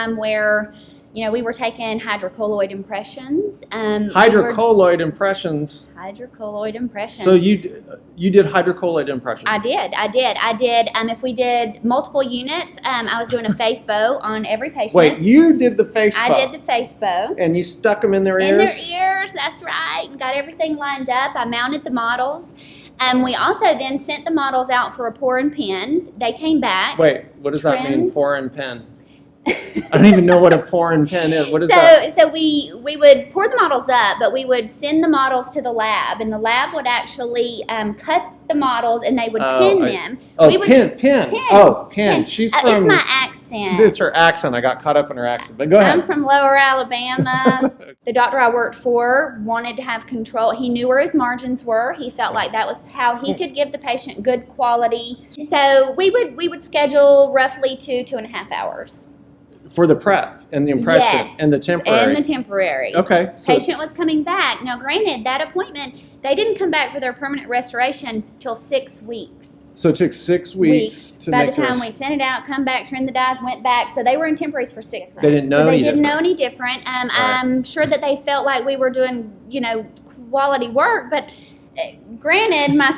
time where, you know, we were taking hydrocolloid impressions. Hydrocolloid impressions. Hydrocolloid impressions. So you did hydrocolloid impressions? I did. If we did multiple units, I was doing a face bow on every patient. Wait, you did the face bow? I did the face bow. And you stuck them in their ears? In their ears, that's right. And got everything lined up. I mounted the models. We also then sent the models out for a pour and pen. They came back. Wait, what does that mean, pour and pen? I don't even know what a pour and pen is. What is that? So we would pour the models up, but we would send the models to the lab, and the lab would actually cut the models, and they would pin them. Pin. Oh, pin. She's from... It's my accent. It's her accent. I got caught up in her accent. But go ahead. I'm from Lower Alabama. The doctor I worked for wanted to have control. He knew where his margins were. He felt like that was how he could give the patient good quality. So we would schedule roughly 2.5 hours. For the prep and the impression and the temporary. And the temporary. Okay. Patient was coming back. Now, granted, that appointment, they didn't come back for their permanent restoration till 6 weeks. So it took 6 weeks to By the time we sent it out, come back, trimmed the dies, went back. So they were in temporaries for 6 months. They didn't know any different. So they didn't know any different. I'm sure that they felt like we were doing, you know, quality work. But granted, my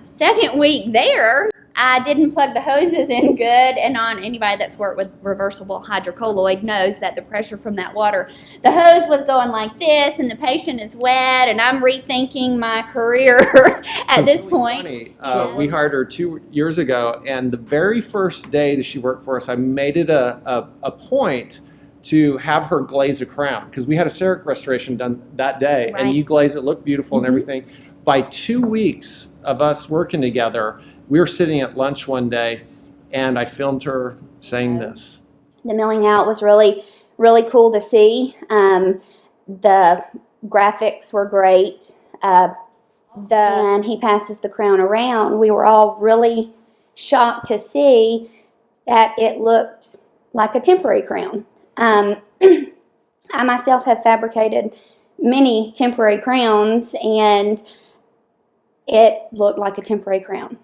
second week there, I didn't plug the hoses in good, and on anybody that's worked with reversible hydrocolloid knows that the pressure from that water, the hose was going like this, and the patient is wet, and I'm rethinking my career at this point. Funny. We hired her 2 years ago, and the very first day that she worked for us, I made it a point to have her glaze a crown, because we had a CEREC restoration done that day, and you glaze it, looked beautiful and everything. By 2 weeks of us working together, we were sitting at lunch one day, and I filmed her saying this. The milling out was really, really cool to see. The graphics were great. And he passes the crown around. We were all really shocked to see that it looked like a temporary crown. I myself have fabricated many temporary crowns, and it looked like a temporary crown.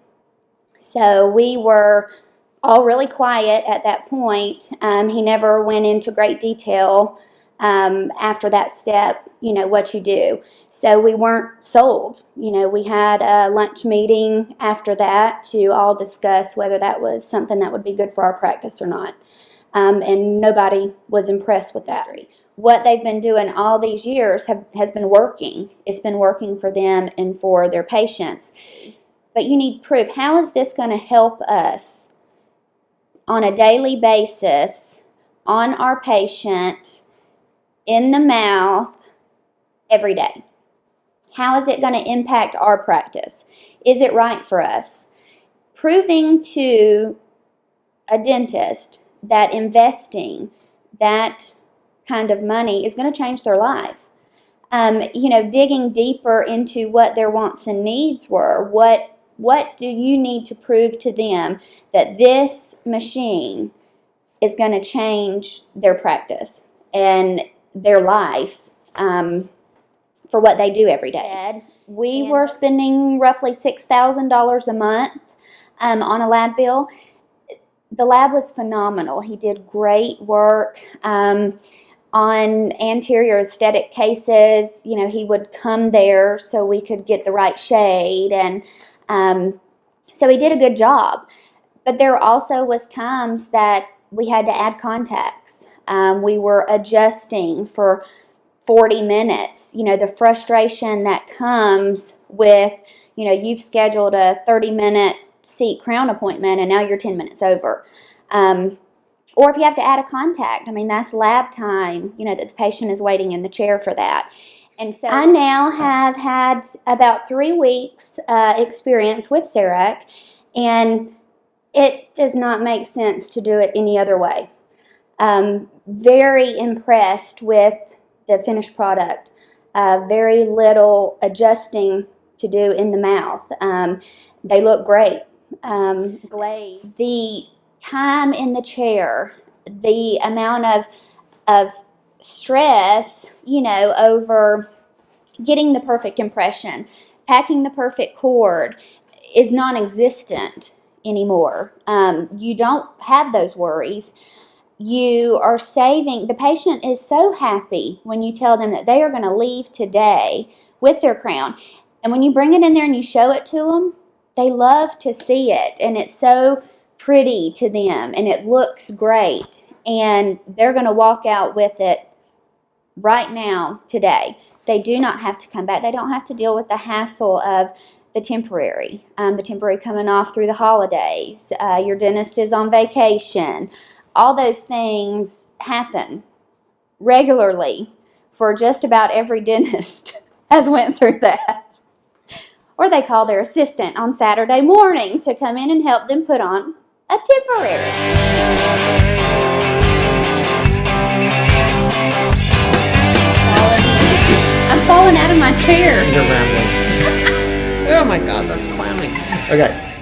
So we were all really quiet at that point. He never went into great detail after that step, you know, what you do. So we weren't sold. You know, we had a lunch meeting after that to all discuss whether that was something that would be good for our practice or not. And nobody was impressed with that. What they've been doing all these years has been working. It's been working for them and for their patients. But you need proof. How is this going to help us on a daily basis on our patient in the mouth every day? How is it going to impact our practice? Is it right for us? Proving to a dentist that investing that kind of money is going to change their life. You know, digging deeper into what their wants and needs were. What do you need to prove to them that this machine is going to change their practice and their life for what they do every day? We were spending roughly $6,000 a month on a lab bill. The lab was phenomenal. He did great work on anterior aesthetic cases. You know, he would come there so we could get the right shade, and so he did a good job. But there also was times that we had to add contacts. We were adjusting for 40 minutes. You know, the frustration that comes with, you know, you've scheduled a 30-minute seat crown appointment and now you're 10 minutes over. Or if you have to add a contact, I mean, that's lab time, you know, that the patient is waiting in the chair for that. And so I now have had about 3 weeks experience with CEREC, and it does not make sense to do it any other way. Very impressed with the finished product. Very little adjusting to do in the mouth. They look great. Glazed. The time in the chair, the amount of stress, you know, over getting the perfect impression, packing the perfect cord is non-existent anymore. You don't have those worries. you are saving. The patient is so happy when you tell them that they are going to leave today with their crown. And when you bring it in there and you show it to them, they love to see it. And it's so pretty to them and it looks great. And they're going to walk out with it right now, today. They do not have to come back. They don't have to deal with the hassle of the temporary coming off through the holidays. Your dentist is on vacation. All those things happen regularly for just about every dentist has went through that. Or they call their assistant on Saturday morning to come in and help them put on a temporary. I'm falling out of my chair. You're rambling. Oh my God, that's clowning. Okay.